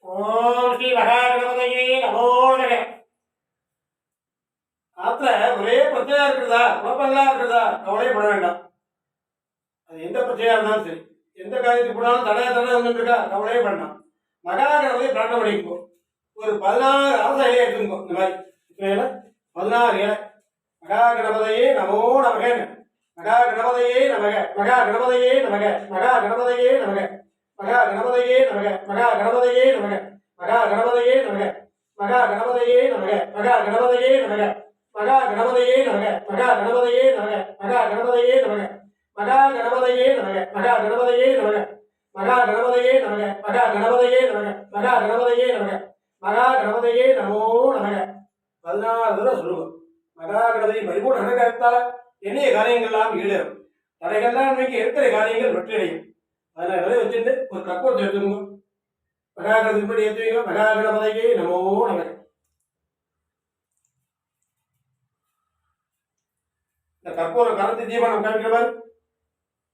ஓம் ஸ்ரீ மகாகணபதியே நமோ நமக. ஆத்துல ஒரே பிரச்சனையா இருக்கிறதா, குழப்பங்களா இருக்கிறதா, கவலையே பட வேண்டாம். அது எந்த பிரச்சனையா இருந்தாலும் சரி, எந்த காரியத்துக்கு போனாலும் தடையா வந்துட்டு இருக்கா, கவலையே வேண்டாம். மகாகணபதியை பிரார்த்தனை பண்ணிக்கோ. ஒரு 16 அரச இலையை எடுத்துக்கோ. இந்த மாதிரி இலை 16 இலை. மகாகணபதியே நமோ நமக. மகாகணபதியே நமக. மகாகணபதியே நமக. மகாகணபதியே நமக. மகாகணபதியே நமக. மகாகணபதியே நமக. மகாகணபதியே நமக. மகாகணபதியே நமக. மகாகணபதியே நமக. மகாகணபதியே நமக. மகாகணபதியே நமக. மகாகணபதியே நமக. மகாகணபதியே நமக. மகாகணபதியே நமக. மகாகணபதியே நமக. மகாகணபதியே நமக. மகாகணபதியே நமக. மகாகணபதியே நமோ நமக. 16 தடவை சொல்லுவோம். மகாகணபதி பரிபூர்ண அனுகிரகத்தால எண்ணிய காரியங்கள்லாம் ஈடேறும். தடைகள்லாம் இன்னைக்கு இருக்கிற காரியங்கள் வெற்றியடையும். அதனால விலை வச்சுட்டு ஒரு கற்பூரத்தை எடுத்துக்கோங்க. மகாகணபதி படி ஏற்றுவீங்க. மகாகணபதியே நமோ நமக. இந்த கற்பூர கலந்து தீபம் காமிக்கிறவர்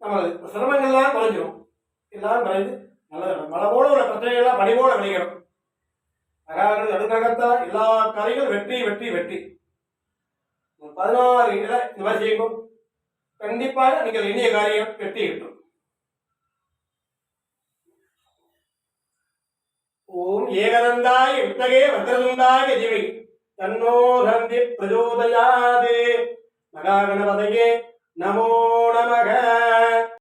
நம்ம சிரமங்கள்லாம் குறைஞ்சிடும். எல்லாம் குறைந்து நல்ல மழை போல உள்ள பிரச்சனைகள்லாம் பனி போல விளைகிறோம். மகாகணபதி அனுகிரகத்தால் எல்லா காரியங்களும் வெற்றி வெற்றி வெற்றி. 16 இலை இந்த மாதிரி செய்யும். கண்டிப்பாக நீங்கள் எண்ணிய காரியம் வெற்றி கிட்டும். ஓம் ஏகதந்தாய வித்தகே வக்ரதுண்டாய ஜீவி தன்னோ தந்தி பிரச்சோதயாதே. மகாகணபதியே நமோ நமக.